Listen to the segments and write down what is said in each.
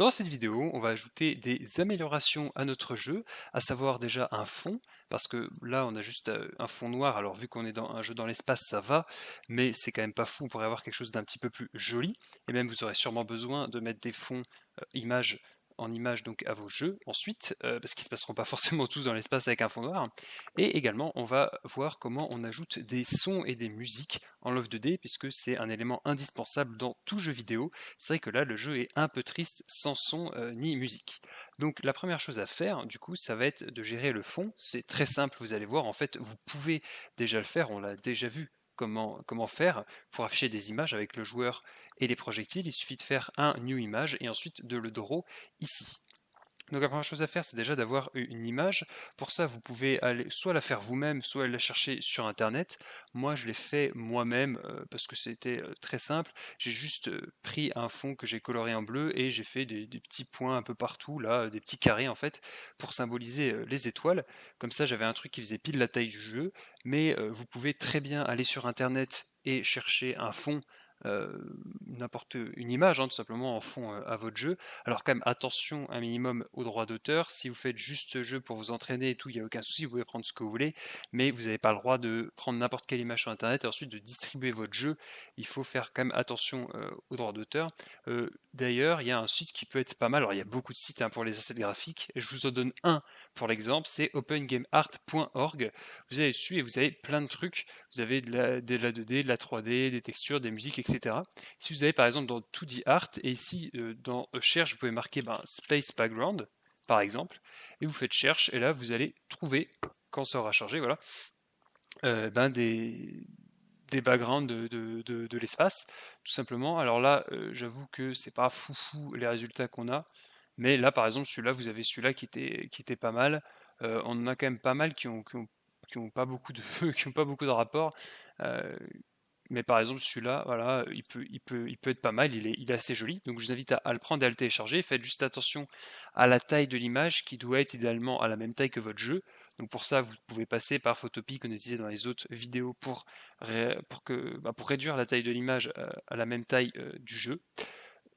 Dans cette vidéo, on va ajouter des améliorations à notre jeu, à savoir déjà un fond, parce que là on a juste un fond noir, alors vu qu'on est dans un jeu dans l'espace ça va, mais c'est quand même pas fou, on pourrait avoir quelque chose d'un petit peu plus joli, et même vous aurez sûrement besoin de mettre des fonds images en image donc à vos jeux ensuite, parce qu'ils ne se passeront pas forcément tous dans l'espace avec un fond noir. Et également, on va voir comment on ajoute des sons et des musiques en Love 2D, puisque c'est un élément indispensable dans tout jeu vidéo. C'est vrai que là, le jeu est un peu triste sans son ni musique. Donc la première chose à faire, du coup, ça va être de gérer le fond. C'est très simple, vous allez voir. En fait, vous pouvez déjà le faire, on l'a déjà vu. Comment faire pour afficher des images avec le joueur et les projectiles. Il suffit de faire un new image et ensuite de le draw ici. Donc la première chose à faire, c'est déjà d'avoir une image. Pour ça, vous pouvez aller soit la faire vous-même, soit la chercher sur Internet. Moi, je l'ai fait moi-même parce que c'était très simple. J'ai juste pris un fond que j'ai coloré en bleu et j'ai fait des petits points un peu partout, là, des petits carrés en fait, pour symboliser les étoiles. Comme ça, j'avais un truc qui faisait pile la taille du jeu. Mais vous pouvez très bien aller sur Internet et chercher un fond n'importe une image, tout simplement en fond à votre jeu. Alors quand même attention un minimum aux droits d'auteur. Si vous faites juste ce jeu pour vous entraîner et tout, il n'y a aucun souci, vous pouvez prendre ce que vous voulez, mais vous n'avez pas le droit de prendre n'importe quelle image sur internet et ensuite de distribuer votre jeu. Il faut faire quand même attention aux droits d'auteur. D'ailleurs, il y a un site qui peut être pas mal. Alors il y a beaucoup de sites pour les assets graphiques, et je vous en donne un pour l'exemple, c'est opengameart.org. Vous allez dessus et vous avez plein de trucs. Vous avez de la 2D, de la 3D, des textures, des musiques, etc. Si vous avez par exemple dans 2D Art, et ici dans Cherche, vous pouvez marquer Space Background, par exemple, et vous faites Cherche, et là vous allez trouver, quand ça aura chargé, voilà, des backgrounds de l'espace, tout simplement. Alors là, j'avoue que c'est pas foufou les résultats qu'on a, mais là par exemple, celui-là, vous avez celui-là qui était pas mal. On en a quand même pas mal qui ont pas beaucoup de qui ont pas beaucoup de rapport. Mais par exemple, celui-là, voilà, il peut être pas mal, il est assez joli. Donc je vous invite à le prendre et à le télécharger. Faites juste attention à la taille de l'image qui doit être idéalement à la même taille que votre jeu. Donc pour ça, vous pouvez passer par Photopea qu'on utilisait dans les autres vidéos pour réduire la taille de l'image à la même taille du jeu.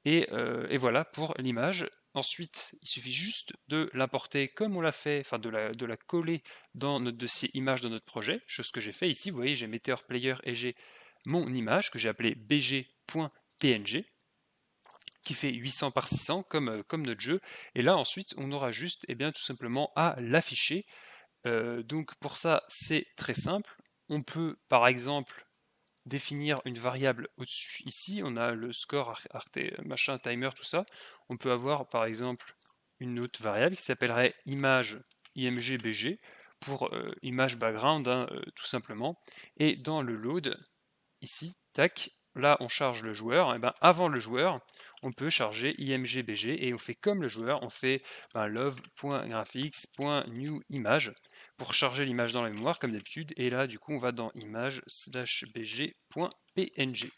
Et voilà pour l'image. Ensuite, il suffit juste de l'importer comme on l'a fait, enfin de la coller dans notre dossier image dans notre projet, chose que j'ai fait ici. Vous voyez, j'ai Meteor Player et j'ai mon image que j'ai appelée bg.png qui fait 800 par 600 comme notre jeu. Et là, ensuite, on aura juste tout simplement à l'afficher. Donc pour ça, c'est très simple. On peut, par exemple, définir une variable au-dessus. Ici, on a le score, arte, machin, timer, tout ça. On peut avoir, par exemple, une autre variable qui s'appellerait image imgbg pour image background, tout simplement. Et dans le load, ici, tac, là on charge le joueur, et avant le joueur, on peut charger imgbg et on fait comme le joueur, on fait love.graphics.newImage pour charger l'image dans la mémoire comme d'habitude, et là du coup on va dans image/bg.png.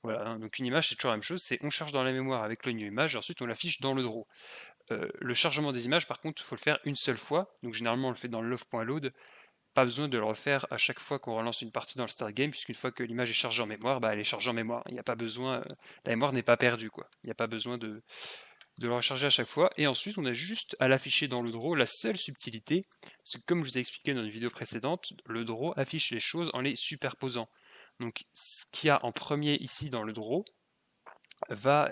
Voilà, donc une image c'est toujours la même chose, c'est on charge dans la mémoire avec le new image et ensuite on l'affiche dans le draw. Le chargement des images par contre il faut le faire une seule fois, donc généralement on le fait dans le love.load. Pas besoin de le refaire à chaque fois qu'on relance une partie dans le start game, puisqu'une fois que l'image est chargée en mémoire, elle est chargée en mémoire. Il n'y a pas besoin, la mémoire n'est pas perdue, quoi. Il n'y a pas besoin de le recharger à chaque fois. Et ensuite, on a juste à l'afficher dans le draw. La seule subtilité, c'est que comme je vous ai expliqué dans une vidéo précédente, le draw affiche les choses en les superposant. Donc, ce qu'il y a en premier ici dans le draw va,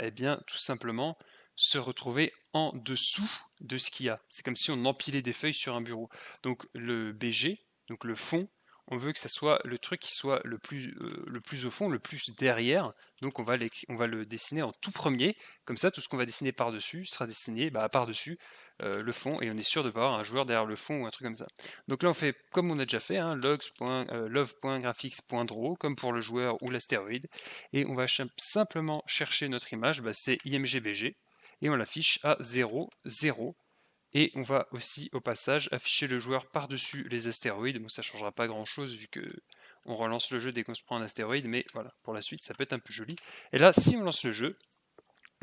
tout simplement se retrouver en dessous de ce qu'il y a. C'est comme si on empilait des feuilles sur un bureau. Donc le BG, donc le fond, on veut que ça soit le truc qui soit le plus au fond, le plus derrière. Donc on va le dessiner en tout premier. Comme ça, tout ce qu'on va dessiner par-dessus sera dessiné par-dessus le fond. Et on est sûr de pas avoir un joueur derrière le fond ou un truc comme ça. Donc là, on fait comme on a déjà fait, love.graphics.draw, comme pour le joueur ou l'astéroïde. Et on va simplement chercher notre image, c'est imgbg. Et on l'affiche à 0, 0. Et on va aussi au passage afficher le joueur par-dessus les astéroïdes. Bon, ça ne changera pas grand-chose vu que on relance le jeu dès qu'on se prend un astéroïde, mais voilà, pour la suite ça peut être un peu joli. Et là, si on lance le jeu,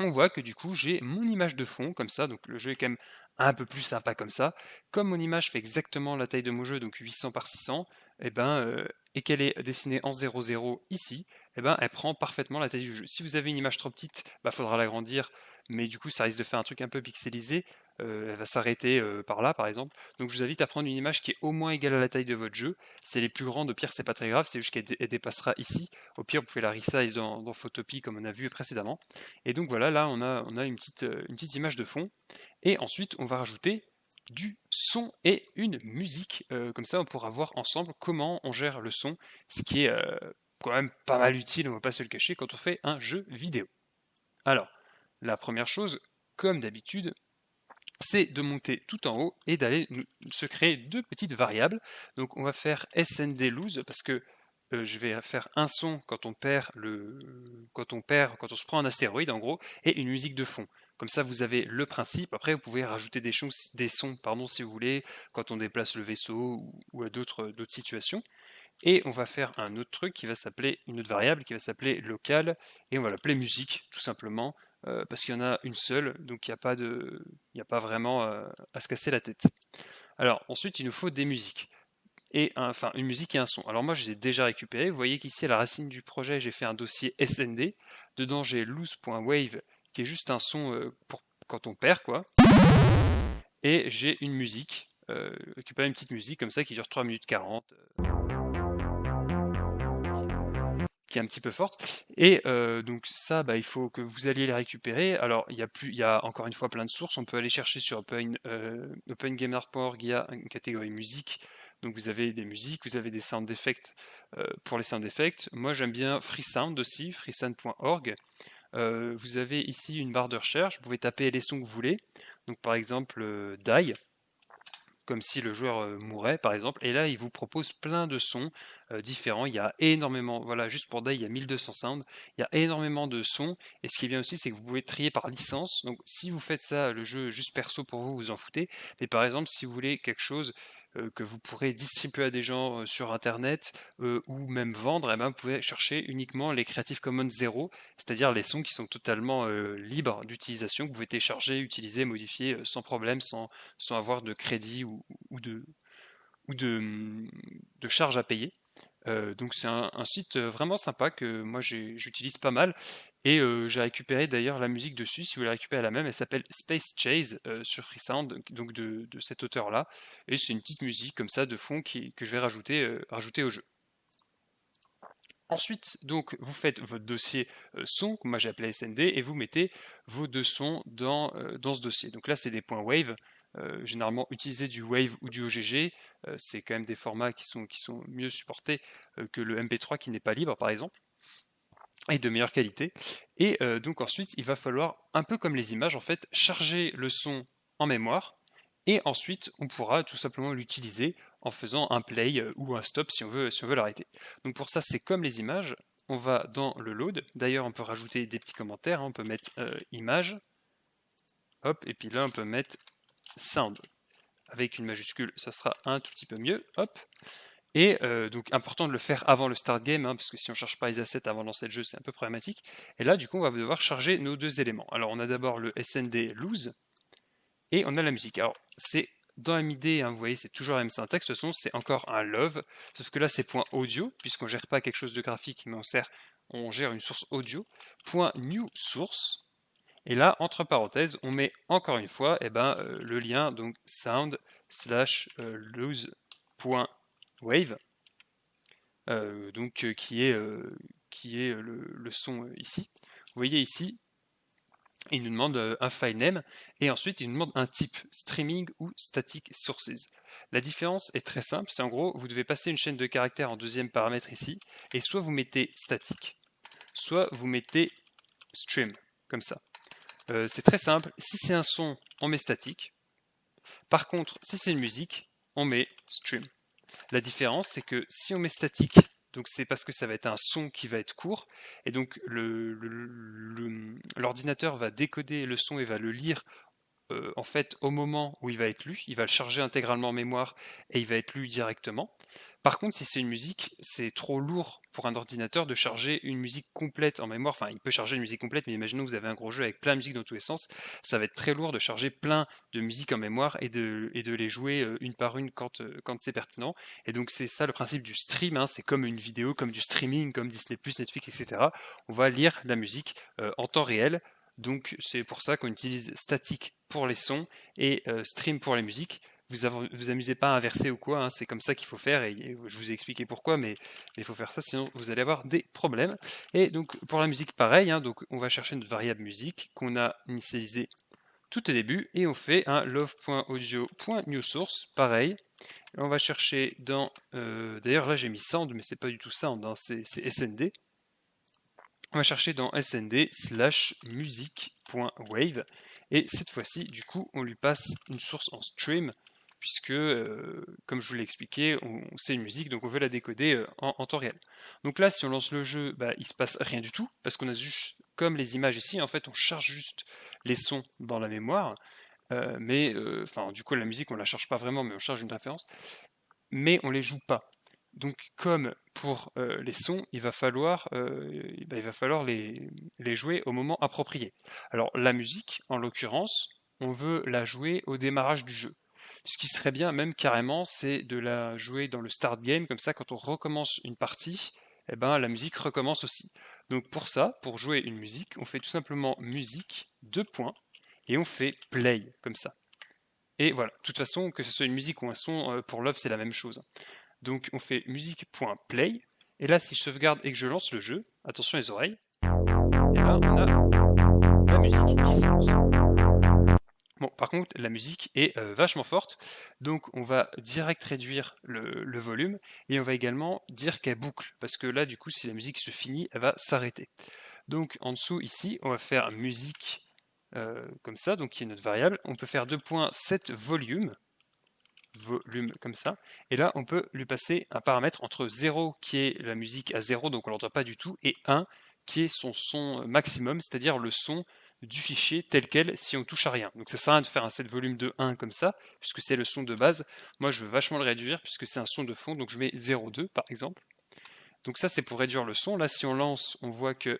on voit que du coup j'ai mon image de fond comme ça, donc le jeu est quand même un peu plus sympa comme ça. Comme mon image fait exactement la taille de mon jeu, donc 800 par 600, et qu'elle est dessinée en 0,0 ici, elle prend parfaitement la taille du jeu. Si vous avez une image trop petite, faudra l'agrandir, mais du coup ça risque de faire un truc un peu pixelisé. Elle va s'arrêter par là par exemple. Donc je vous invite à prendre une image qui est au moins égale à la taille de votre jeu. Si elle est plus grande, au pire c'est pas très grave, c'est juste qu'elle dépassera ici. Au pire vous pouvez la resize dans Photopea comme on a vu précédemment. Et donc voilà, là on a une petite image de fond. Et ensuite on va rajouter du son et une musique. Comme ça on pourra voir ensemble comment on gère le son, ce qui est quand même pas mal utile, on va pas se le cacher, quand on fait un jeu vidéo. Alors, la première chose, comme d'habitude, c'est de monter tout en haut et d'aller se créer deux petites variables. Donc on va faire snd_lose parce que je vais faire un son quand on quand on se prend un astéroïde en gros, et une musique de fond. Comme ça vous avez le principe. Après vous pouvez rajouter des sons si vous voulez, quand on déplace le vaisseau ou à d'autres situations. Et on va faire un autre truc qui va s'appeler, une autre variable qui va s'appeler local, et on va l'appeler musique tout simplement, parce qu'il y en a une seule, donc il n'y a pas vraiment à se casser la tête. Alors ensuite il nous faut des musiques, enfin une musique et un son. Alors moi je les ai déjà récupérés, vous voyez qu'ici à la racine du projet j'ai fait un dossier SND, dedans j'ai loose.wave qui est juste un son pour quand on perd quoi, et j'ai une musique, récupérer une petite musique comme ça qui dure 3 minutes 40. Qui est un petit peu forte, et donc ça il faut que vous alliez les récupérer. Alors il y a encore une fois plein de sources, on peut aller chercher sur opengameart.org, il y a une catégorie musique, donc vous avez des musiques, vous avez des sound effects pour les sound effects. Moi j'aime bien freesound aussi, freesound.org. Vous avez ici une barre de recherche, vous pouvez taper les sons que vous voulez, donc par exemple Die, comme si le joueur mourait par exemple, et là il vous propose plein de sons différents. Il y a énormément, voilà, juste pour Die il y a 1200 sounds, il y a énormément de sons, et ce qui est bien aussi c'est que vous pouvez trier par licence. Donc si vous faites ça, le jeu juste perso pour vous, vous en foutez, mais par exemple si vous voulez quelque chose que vous pourrez distribuer à des gens sur internet ou même vendre, et vous pouvez chercher uniquement les Creative Commons 0, c'est-à-dire les sons qui sont totalement libres d'utilisation, que vous pouvez télécharger, utiliser, modifier sans problème, sans avoir de crédit ou de charges à payer. Donc c'est un site vraiment sympa que moi j'utilise pas mal, et j'ai récupéré d'ailleurs la musique dessus. Si vous la récupérez la même, elle s'appelle Space Chase sur Freesound, donc de cet auteur là, et c'est une petite musique comme ça de fond que je vais rajouter au jeu. Ensuite, donc, vous faites votre dossier son, que moi j'ai appelé SND, et vous mettez vos deux sons dans ce dossier. Donc là, c'est des points wave. Généralement, utiliser du wave ou du OGG, c'est quand même des formats qui sont mieux supportés que le MP3 qui n'est pas libre, par exemple, et de meilleure qualité. Et donc ensuite, il va falloir, un peu comme les images, en fait, charger le son en mémoire, et ensuite, on pourra tout simplement l'utiliser en faisant un play ou un stop si on veut l'arrêter. Donc pour ça, c'est comme les images, on va dans le load. D'ailleurs, on peut rajouter des petits commentaires, on peut mettre image, hop, et puis là, on peut mettre sound. Avec une majuscule, ça sera un tout petit peu mieux, hop. Et donc important de le faire avant le start game, parce que si on ne cherche pas les assets avant de lancer le jeu, c'est un peu problématique. Et là, du coup, on va devoir charger nos deux éléments. Alors, on a d'abord le SND lose, et on a la musique. Alors, c'est dans MID, vous voyez, c'est toujours la même syntaxe. De toute façon, c'est encore un love, sauf que là, c'est point audio, puisqu'on ne gère pas quelque chose de graphique, mais on gère une source audio. Point new source. Et là, entre parenthèses, on met encore une fois le lien, donc sound /lose.wave, qui est le son ici. Vous voyez ici, il nous demande un file name, et ensuite il nous demande un type, streaming ou static sources. La différence est très simple, c'est en gros, vous devez passer une chaîne de caractères en deuxième paramètre ici, et soit vous mettez static, soit vous mettez stream, comme ça. C'est très simple, si c'est un son, on met static. Par contre, si c'est une musique, on met stream. La différence, c'est que si on met static, donc c'est parce que ça va être un son qui va être court, et donc l'ordinateur va décoder le son et va le lire en fait au moment où il va être lu, il va le charger intégralement en mémoire et il va être lu directement. Par contre, si c'est une musique, c'est trop lourd pour un ordinateur de charger une musique complète en mémoire. Enfin, il peut charger une musique complète, mais imaginons que vous avez un gros jeu avec plein de musique dans tous les sens, ça va être très lourd de charger plein de musiques en mémoire et de les jouer une par une quand c'est pertinent. Et donc c'est ça le principe du stream, c'est comme une vidéo, comme du streaming, comme Disney+, Netflix, etc. On va lire la musique en temps réel, Donc c'est pour ça qu'on utilise static pour les sons et stream pour les musiques. Vous amusez pas à inverser ou quoi, hein, c'est comme ça qu'il faut faire et je vous ai expliqué pourquoi, mais il faut faire ça sinon vous allez avoir des problèmes. Et donc pour la musique pareil, hein, donc on va chercher notre variable musique qu'on a initialisée tout au début et on fait un love.audio.newSource, pareil. Et on va chercher dans, d'ailleurs là j'ai mis sound mais c'est pas du tout sound, hein, c'est SND. On va chercher dans SND /music.wave et cette fois-ci du coup on lui passe une source en stream puisque comme je vous l'ai expliqué c'est une musique donc on veut la décoder en temps réel. Donc là si on lance le jeu il se passe rien du tout parce qu'on a juste comme les images ici en fait on charge juste les sons dans la mémoire mais du coup la musique on la charge pas vraiment mais on charge une référence mais on les joue pas. Donc comme pour les sons, il va falloir les jouer au moment approprié. Alors la musique, en l'occurrence, on veut la jouer au démarrage du jeu. Ce qui serait bien même carrément, c'est de la jouer dans le start game, comme ça quand on recommence une partie, la musique recommence aussi. Donc pour ça, pour jouer une musique, on fait tout simplement musique, 2 points, et on fait play, comme ça. Et voilà, de toute façon, que ce soit une musique ou un son, pour Love, c'est la même chose. Donc on fait musique.play, et là si je sauvegarde et que je lance le jeu, attention les oreilles, et là on a la musique qui se lance. Bon, par contre, la musique est vachement forte, donc on va direct réduire le volume, et on va également dire qu'elle boucle, parce que là du coup si la musique se finit, elle va s'arrêter. Donc en dessous ici, on va faire musique comme ça, donc qui est notre variable, on peut faire 2.set volume comme ça, et là on peut lui passer un paramètre entre 0 qui est la musique à 0, donc on l'entend pas du tout, et 1 qui est son son maximum, c'est-à-dire le son du fichier tel quel si on touche à rien. Donc ça sert à rien de faire un set volume de 1 comme ça, puisque c'est le son de base. Moi je veux vachement le réduire puisque c'est un son de fond, donc je mets 0,2 par exemple. Donc ça c'est pour réduire le son. Là si on lance, on voit que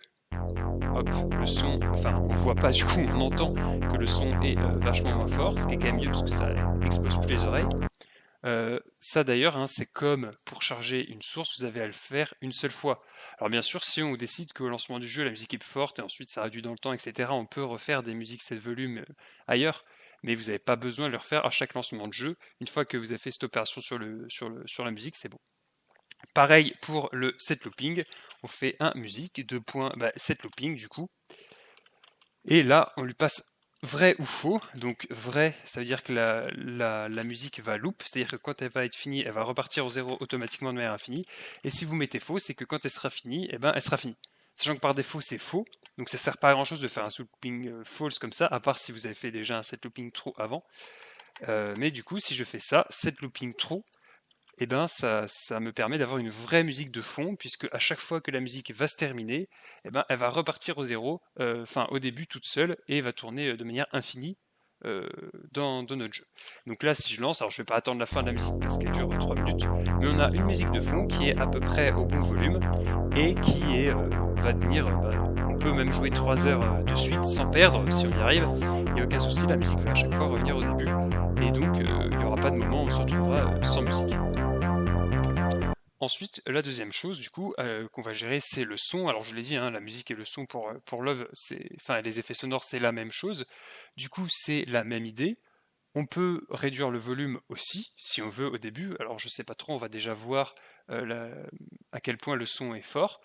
hop, le son, enfin on voit pas du coup, on entend que le son est vachement moins fort, ce qui est quand même mieux parce que ça explose plus les oreilles. Ça d'ailleurs, hein, c'est comme pour charger une source, vous avez à le faire une seule fois. Alors bien sûr, si on décide qu'au lancement du jeu, la musique est forte et ensuite ça réduit dans le temps, etc., on peut refaire des musiques set volume ailleurs, mais vous n'avez pas besoin de le refaire à chaque lancement de jeu. Une fois que vous avez fait cette opération sur la musique, c'est bon. Pareil pour le set looping, on fait un musique, 2 points, set looping du coup, et là on lui passe vrai ou faux. Donc vrai, ça veut dire que la musique va loop, c'est-à-dire que quand elle va être finie, elle va repartir au zéro automatiquement de manière infinie. Et si vous mettez faux, c'est que quand elle sera finie, elle sera finie. Sachant que par défaut c'est faux, donc ça sert pas à grand chose de faire un set looping false comme ça, à part si vous avez fait déjà un set looping true avant. Mais du coup, si je fais ça, set looping true, ça me permet d'avoir une vraie musique de fond, puisque à chaque fois que la musique va se terminer, elle va repartir au zéro, au début toute seule, et va tourner de manière infinie dans notre jeu. Donc là, si je lance, alors je ne vais pas attendre la fin de la musique parce qu'elle dure 3 minutes, mais on a une musique de fond qui est à peu près au bon volume, et qui va tenir, on peut même jouer 3 heures de suite sans perdre, si on y arrive, il n'y a aucun souci, la musique va à chaque fois revenir au début, et donc il n'y aura pas de moment où on se retrouvera sans musique. Ensuite, la deuxième chose du coup qu'on va gérer, c'est le son. Alors je l'ai dit, hein, la musique et le son pour Love, les effets sonores, c'est la même chose. Du coup, c'est la même idée. On peut réduire le volume aussi, si on veut au début. Alors je sais pas trop, on va déjà voir à quel point le son est fort.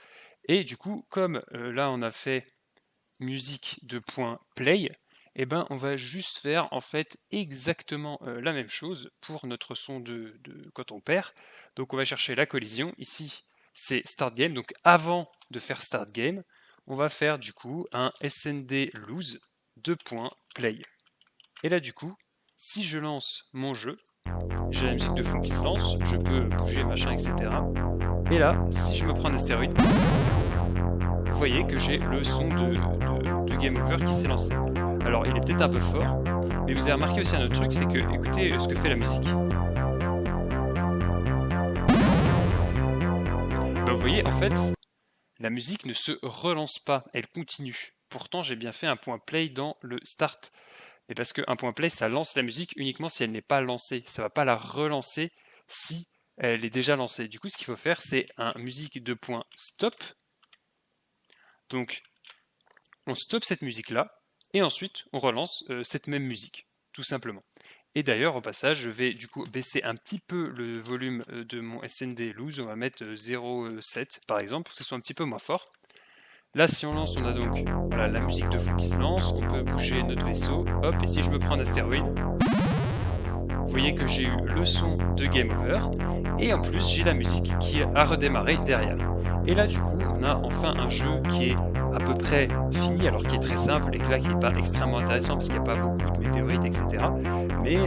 Et du coup, comme là on a fait musique de point play, on va juste faire en fait exactement la même chose pour notre son de quand on perd. Donc on va chercher la collision. Ici, c'est start game. Donc avant de faire start game, on va faire du coup un SND lose 2.play. Et là du coup, si je lance mon jeu, j'ai la musique de fond qui se lance, je peux bouger, machin, etc. Et là, si je me prends un astéroïde, vous voyez que j'ai le son de Game Over qui s'est lancé. Alors il est peut-être un peu fort, mais vous avez remarqué aussi un autre truc, c'est que, écoutez ce que fait la musique. Vous voyez, en fait, la musique ne se relance pas, elle continue. Pourtant, j'ai bien fait un point play dans le start. Mais parce qu'un point play, ça lance la musique uniquement si elle n'est pas lancée. Ça ne va pas la relancer si elle est déjà lancée. Du coup, ce qu'il faut faire, c'est un musique de point stop. Donc, on stoppe cette musique-là. et ensuite on relance cette même musique, tout simplement. Et d'ailleurs, au passage, je vais du coup baisser un petit peu le volume de mon SND Loose. On va mettre 0,7 par exemple, pour que ce soit un petit peu moins fort. Là, si on lance, on a donc voilà, la musique de fond qui se lance. On peut bouger notre vaisseau. Hop, et si je me prends un astéroïde, vous voyez que j'ai eu le son de Game Over. Et en plus, j'ai la musique qui a redémarré derrière. Et là, du coup, on a enfin un jeu qui est à peu près fini, alors qui est très simple et que là, qui n'est pas extrêmement intéressant parce qu'il n'y a pas beaucoup de météorites, etc. Mais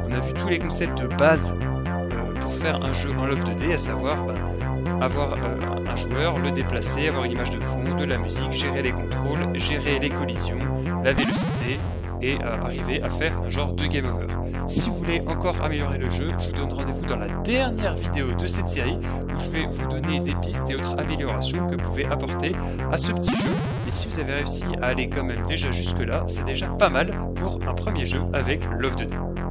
on a vu tous les concepts de base pour faire un jeu en Love 2D, à savoir avoir un joueur, le déplacer, avoir une image de fond, de la musique, gérer les contrôles, gérer les collisions, la vélocité et arriver à faire un genre de game over. Si vous voulez encore améliorer le jeu, je vous donne rendez-vous dans la dernière vidéo de cette série où je vais vous donner des pistes et autres améliorations que vous pouvez apporter à ce petit jeu. Et si vous avez réussi à aller quand même déjà jusque là, c'est déjà pas mal pour un premier jeu avec Love 2D.